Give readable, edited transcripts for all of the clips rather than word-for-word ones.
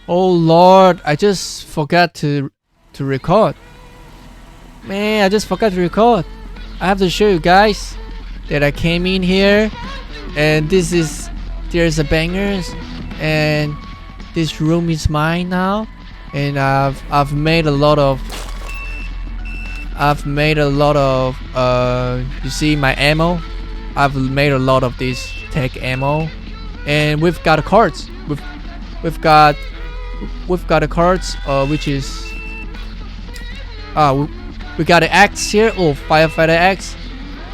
Oh Lord, I just forgot to record. Man, I just forgot to record. I have to show you guys that I came in here and there's a bangers and this room is mine now, and I've made a lot of you see my ammo. I've made a lot of this tech ammo, and we've got cards. We've got the cards, which is we got an axe here. Oh, firefighter axe,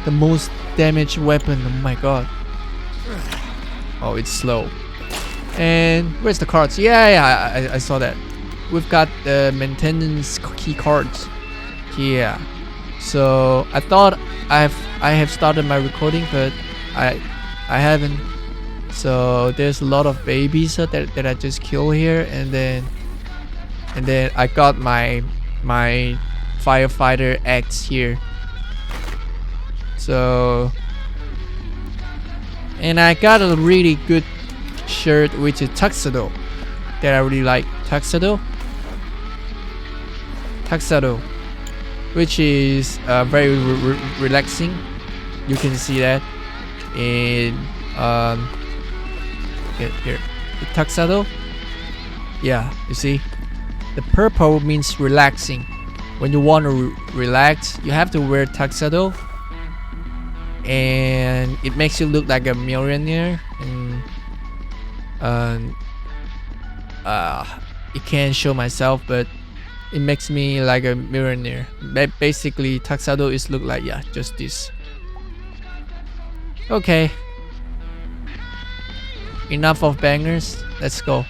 the most damaged weapon. Oh my god. Oh, it's slow. And where's the cards? Yeah, I saw that. We've got the maintenance key cards. Yeah. So I thought I have started my recording, but I haven't. So there's a lot of babies that I just killed here, and then I got my firefighter axe here. So, and I got a really good shirt, which is tuxedo, that I really like. Tuxedo, which is very relaxing. You can see that in here, the tuxedo. Yeah, you see, the purple means relaxing. When you want to relax, you have to wear tuxedo, and it makes you look like a millionaire. And it can't show myself, but it makes me like a millionaire. Basically, tuxedo is look like, yeah, just this. Okay, enough of bangers. Let's go.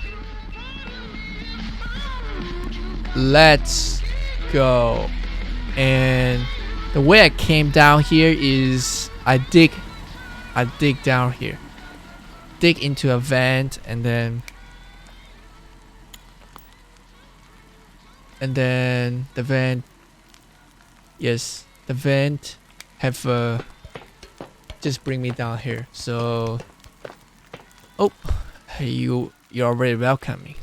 Let's go. And the way I came down here is I dig down here, dig into a vent, and then the vent, yes, the vent have just bring me down here. So, oh, you're already welcoming.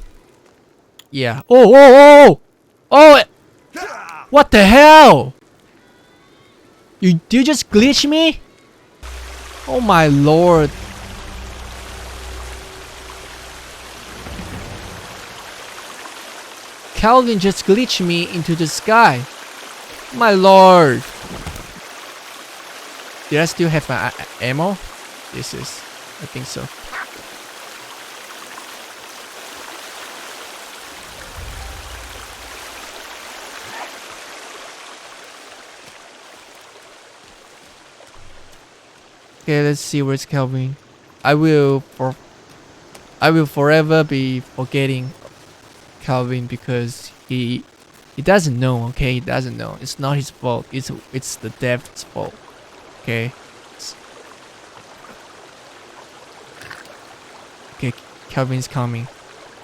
Yeah. Oh! What the hell? Did you just glitch me? Oh my lord. Calvin just glitched me into the sky. My lord. Did I still have my ammo? This is, I think so. Okay, let's see where's Calvin. I will forever be forgetting Calvin because he doesn't know. Okay, he doesn't know. It's not his fault. It's the dev's fault. Okay. Okay, Calvin's coming.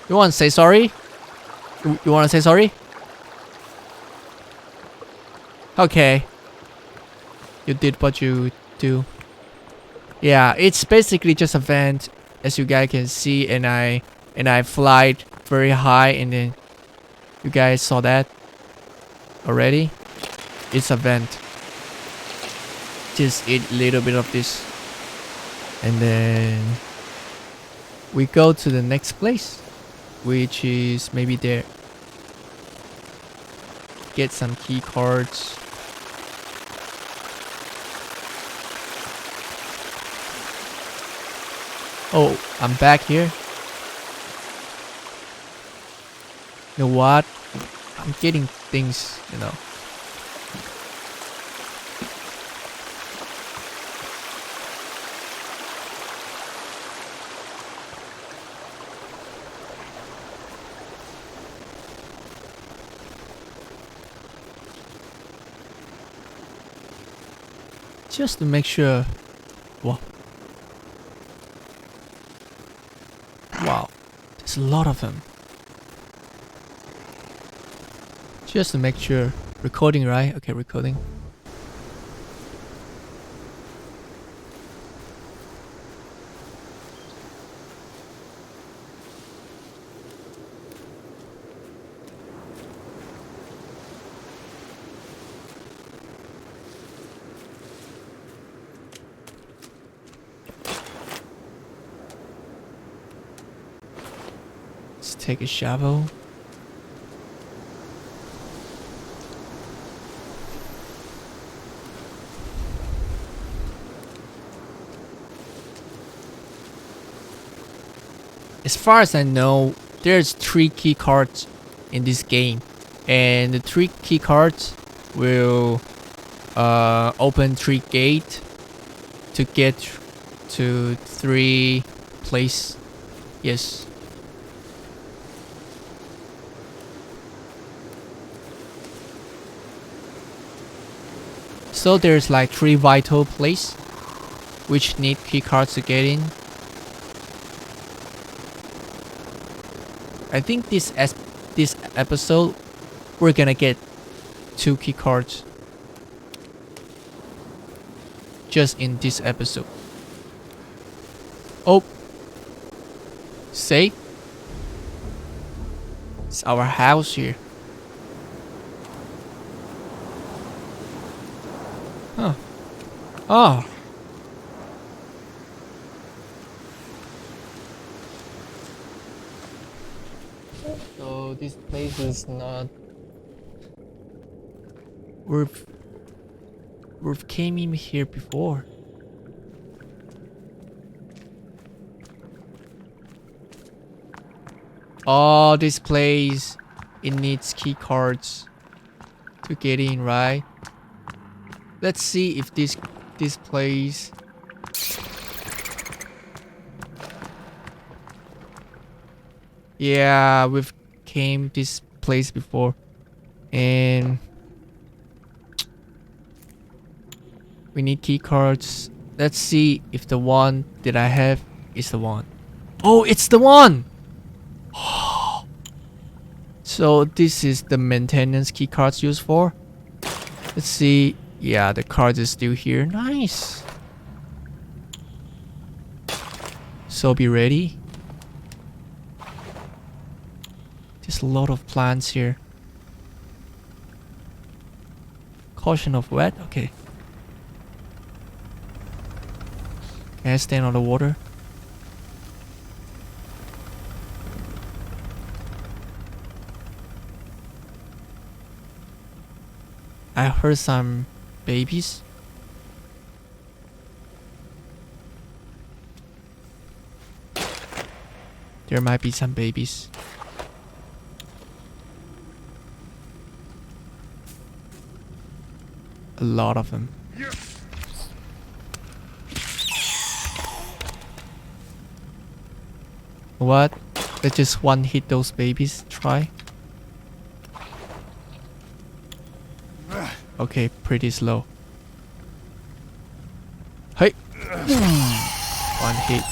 You want to say sorry? You want to say sorry? Okay. You did what you do. Yeah, it's basically just a vent, as you guys can see, and I flied very high, and then you guys saw that already. It's a vent. Just eat a little bit of this, and then we go to the next place, which is maybe there. Get some key cards. Oh, I'm back here. You know what? I'm getting things, you know. Just to make sure. Whoa. Wow, there's a lot of them. Just to make sure. Recording, right? Okay, recording. Let's take a shovel. As far as I know, there's 3 key cards in this game, and the 3 key cards will open 3 gates to get to 3 place. Yes. So there's like 3 vital place which need key cards to get in. I think this episode we're gonna get 2 key cards just in this episode. Oh, say it's our house here. Huh. Oh. So this place is not. We've came in here before. Oh, this place, it needs key cards to get in, right? Let's see if this place. Yeah, we've came this place before, and we need key cards. Let's see if the one that I have is the one. Oh, it's the one! So this is the maintenance key cards used for. Let's see. Yeah, the card is still here. Nice. So be ready. There's a lot of plants here. Caution of wet. Okay. Can I stand on the water? I heard some babies. There might be some babies. A lot of them. What? Let's just one hit those babies. Try. Okay, pretty slow. Hey! One hit.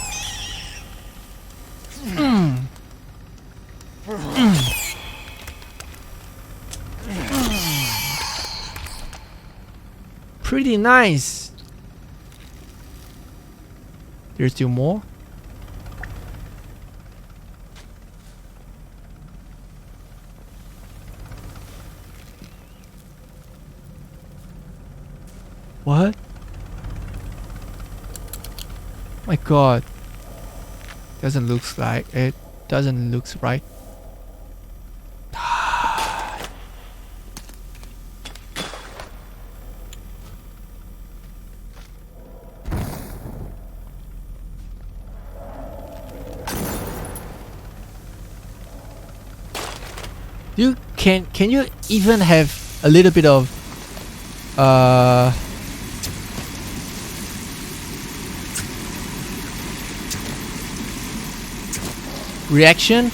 Pretty nice. There's still more. What? My god. Doesn't look like it. Doesn't look right. You can you even have a little bit of reaction?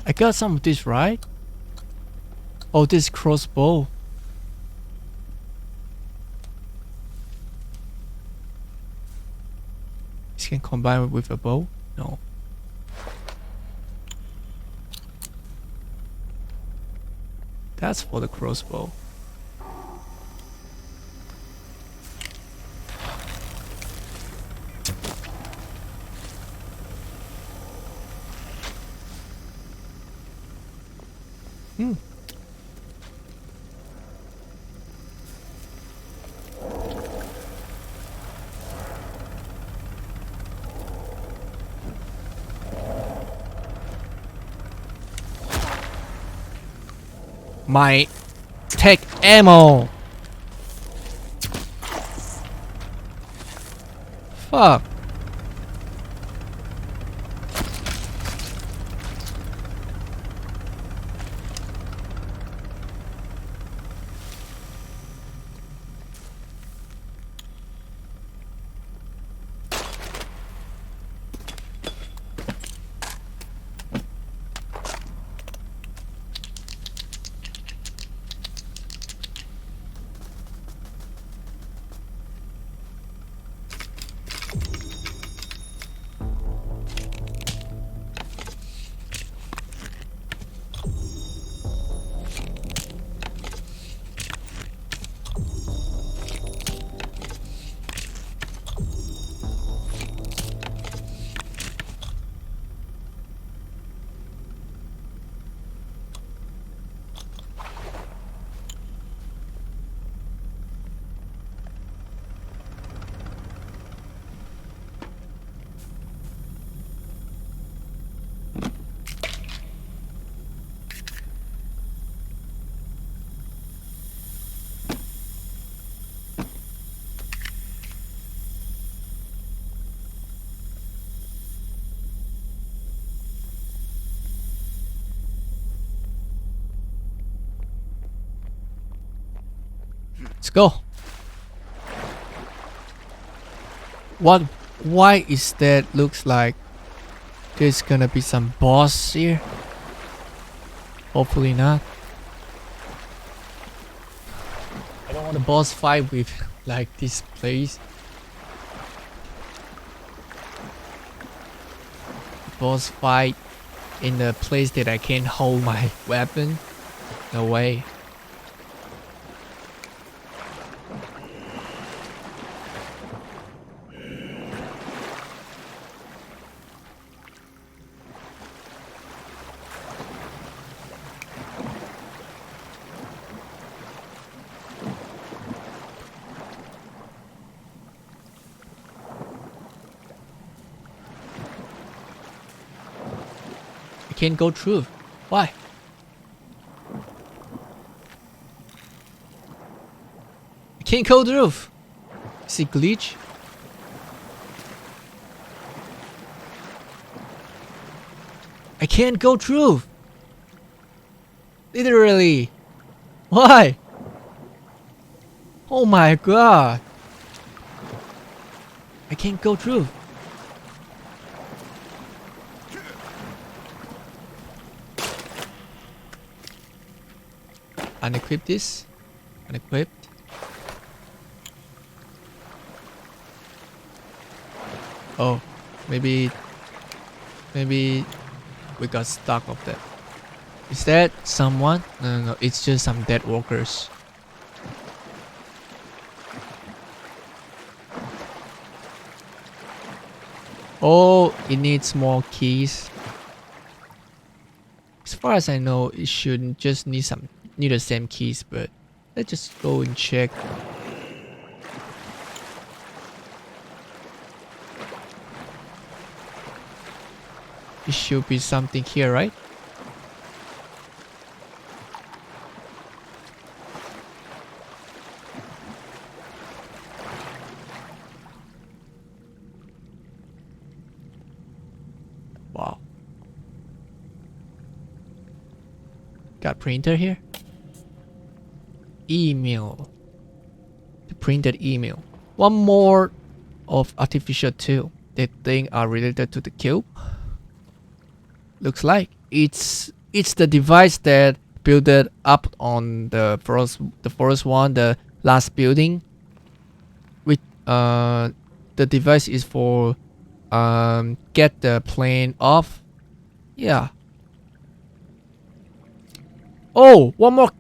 I got some of this, right? Oh, this crossbow. This can combine with a bow? No. That's for the crossbow. Hmm. My tech ammo. Fuck. Let's go. What? Why is that? Looks like there's gonna be some boss here. Hopefully not. I don't want a boss fight with like this place. Boss fight in the place that I can't hold my weapon. No way. I can't go through. Why? I can't go through. Is it glitch? I can't go through. Literally. Why? Oh my god. I can't go through. Unequip this. Unequipped. Oh, maybe we got stuck of that. Is that someone? No, it's just some dead workers. Oh, it needs more keys. As far as I know, it shouldn't just need the same keys, but let's just go and check. It should be something here, right? Wow. Got printer here? Email. The printed email. One more of artificial tool. That thing are related to the cube. Looks like it's the device that build it up on the first one, the last building. Which the device is for get the plane off. Yeah. Oh, one more.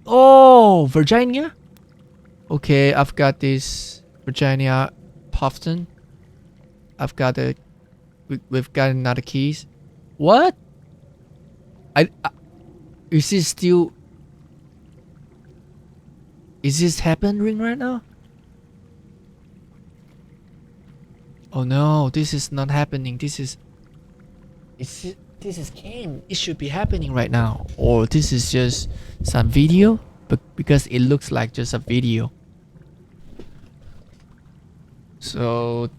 Oh, Virginia. Okay, I've got this Virginia Puffton. I've got the. We've got another keys. What? I is this still? Is this happening right now? Oh no, this is not happening. This is game. It should be happening right now. Or this is just some video, but because it looks like just a video. So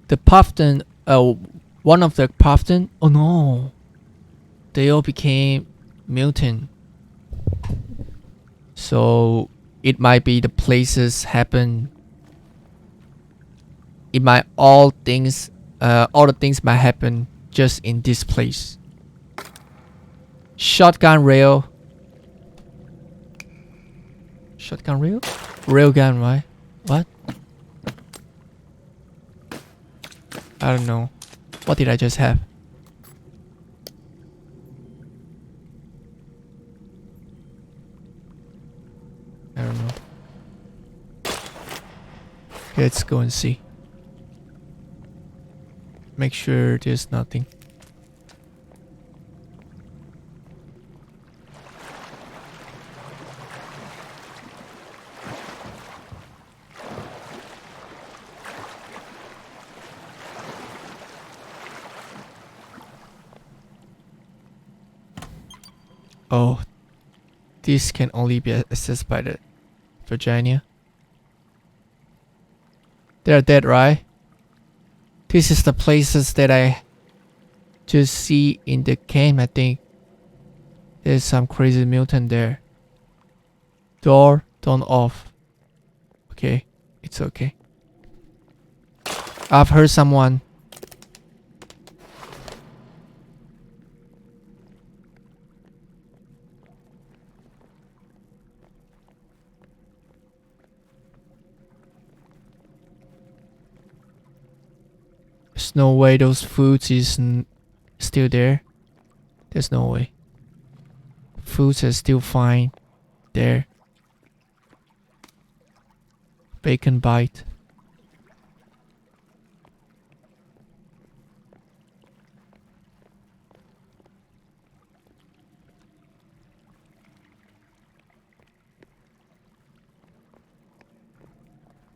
the Puffton, one of the Puffton, oh no, they all became mutant. So it might be the places happen. It might all the things might happen just in this place. Shotgun rail. Shotgun rail? Railgun, right? What? I don't know. What did I just have? I don't know. Okay, let's go and see. Make sure there's nothing. Oh, this can only be accessed by the Virginia. They're dead, right? This is the places that I just see in the game, I think. There's some crazy mutant there. Door, don't off. Okay, it's okay. I've heard someone. There's no way those foods is still there. There's no way. Foods are still fine there. Bacon bite.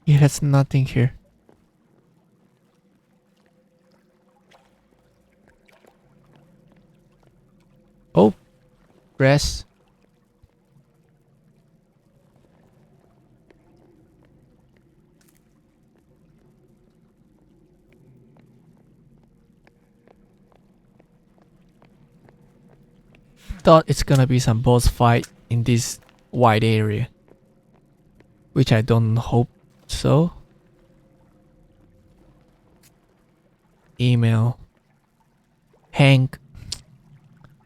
Yeah, that's nothing here. Oh, grass. Thought it's gonna be some boss fight in this wide area, which I don't hope so. Email. Hank.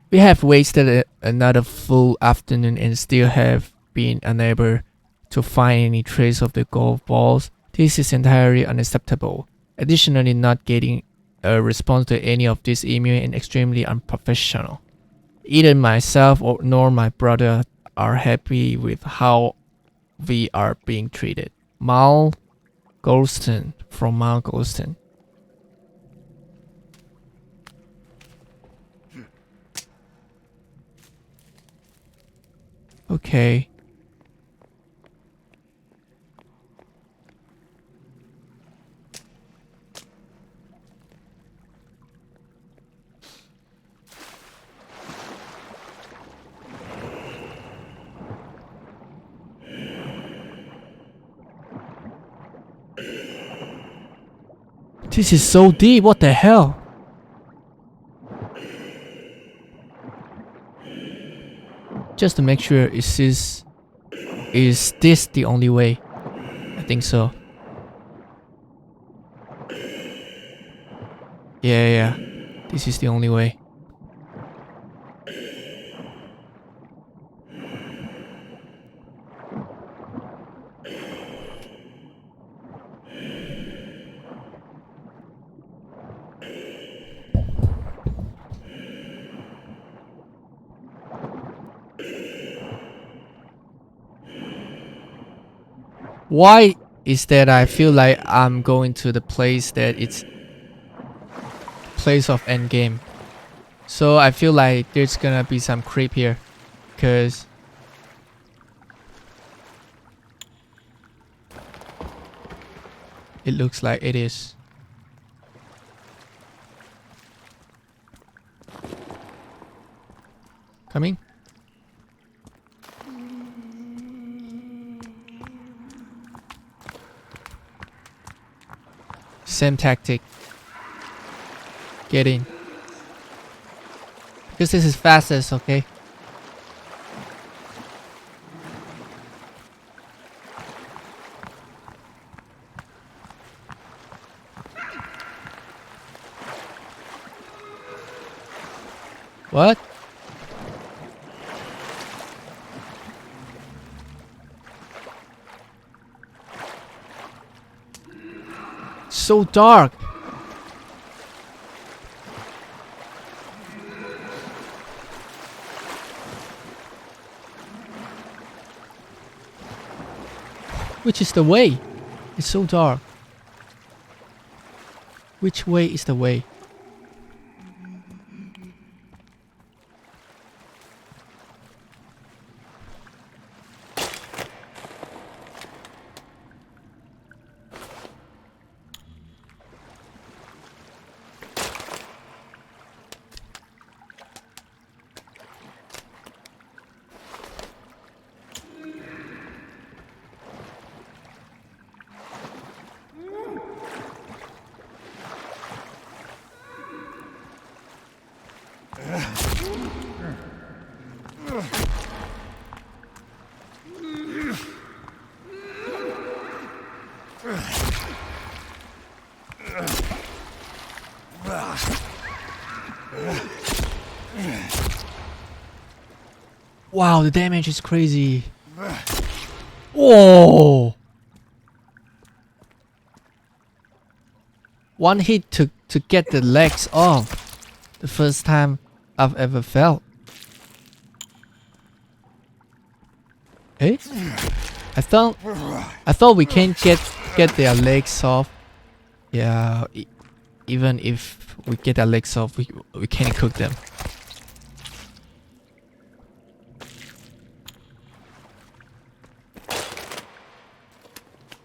We have wasted another full afternoon and still have been unable to find any trace of the golf balls. This is entirely unacceptable. Additionally, not getting a response to any of this email is extremely unprofessional. Either myself nor my brother are happy with how we are being treated. Mal Golston from Mal Golston. Okay. This is so deep, what the hell? Just to make sure, is this the only way? I think so. Yeah, this is the only way. Why is that I feel like I'm going to the place that it's place of endgame? So I feel like there's gonna be some creep here, cause it looks like it is. Coming? Same tactic. Get in. Because this is fastest, okay? What? So dark. Which is the way? It's so dark. Which way is the way? Wow, the damage is crazy. Oh! One hit to get the legs off. The first time I've ever felt. Eh? I thought we can't get their legs off. Yeah, even if we get their legs off, we can't cook them.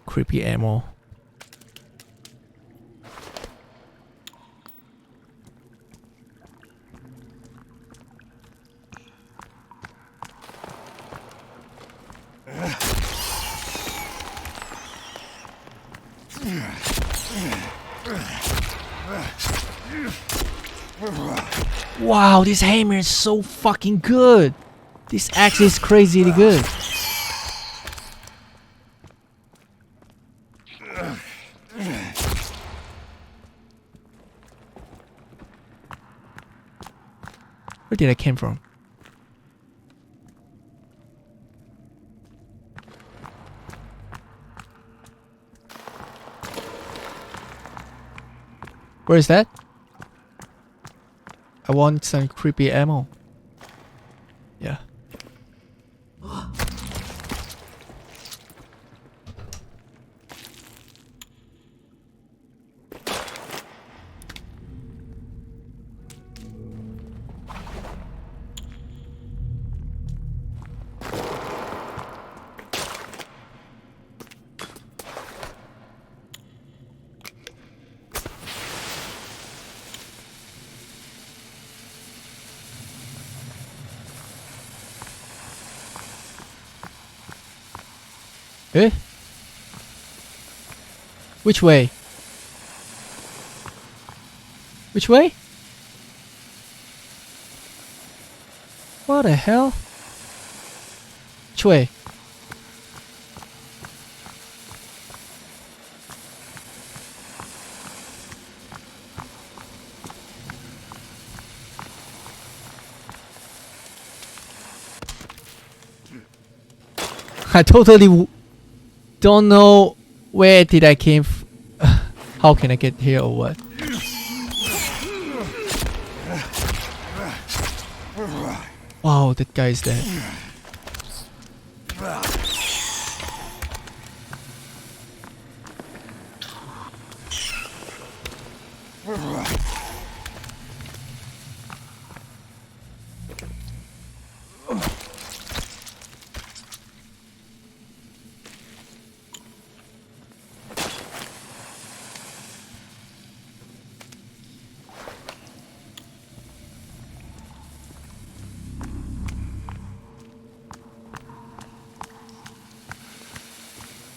Creepy ammo. Wow, this hammer is so fucking good. This axe is crazily good. Where did I came from? Where is that? I want some creepy ammo. Yeah. Eh? Which way? Which way? What the hell? Which way? I totally don't know where did I came how can I get here or what? Wow, that guy is dead.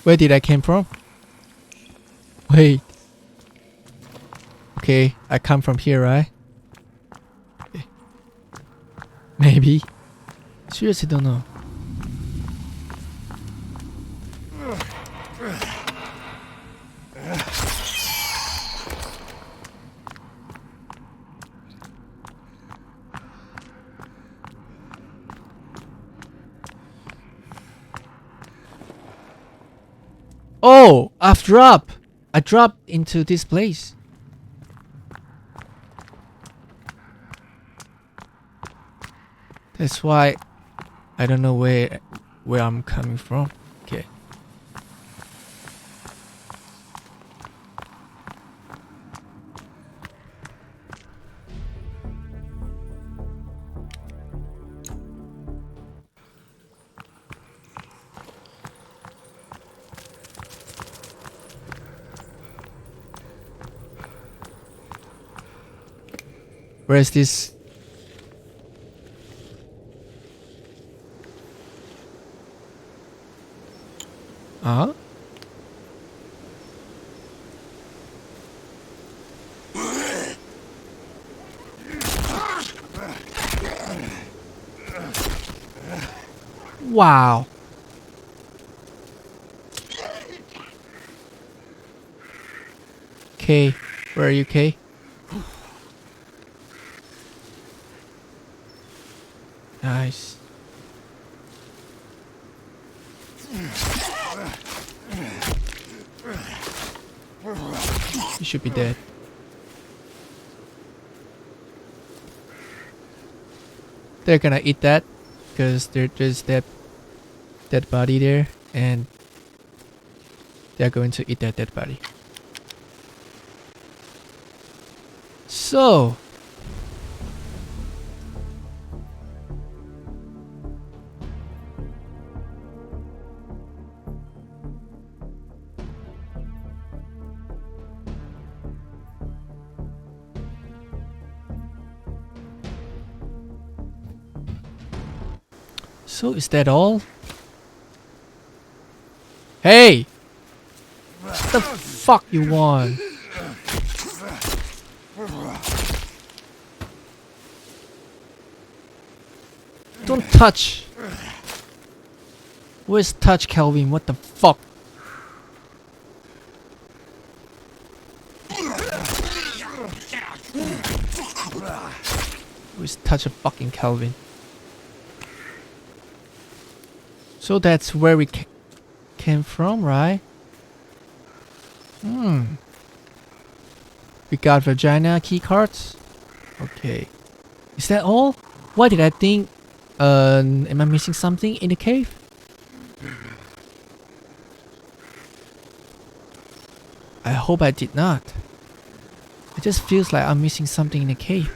Where did I came from? Wait. Okay, I come from here, right? Okay. Maybe. Seriously don't know. Oh, I've dropped. I dropped into this place. That's why I don't know where I'm coming from. Okay. Where is this? Huh? Wow. K, where are you, K? Nice. You should be dead. They're gonna eat that because there's that dead body there, and they're going to eat that dead body. So is that all? Hey! What the fuck you want? Don't touch! Where's touch, Calvin? What the fuck? Where's touch a fucking Calvin? So that's where we came from, right? We got vagina key cards. Okay. Is that all? Why did I think... am I missing something in the cave? I hope I did not. It just feels like I'm missing something in the cave.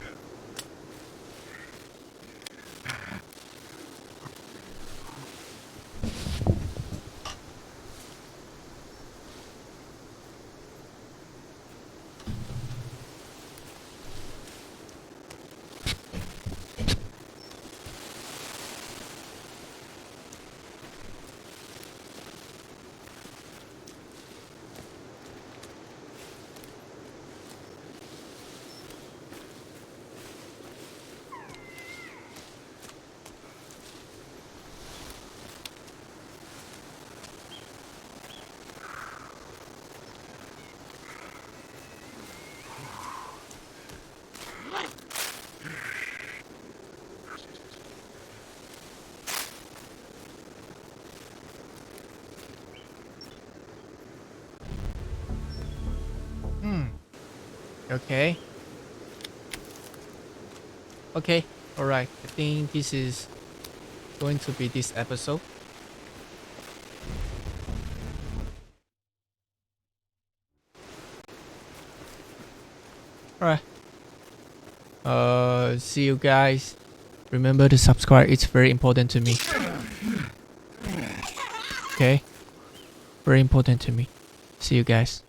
Okay. Okay. Alright. I think this is going to be this episode. Alright. See you guys. Remember to subscribe. It's very important to me. Okay? Very important to me. See you guys.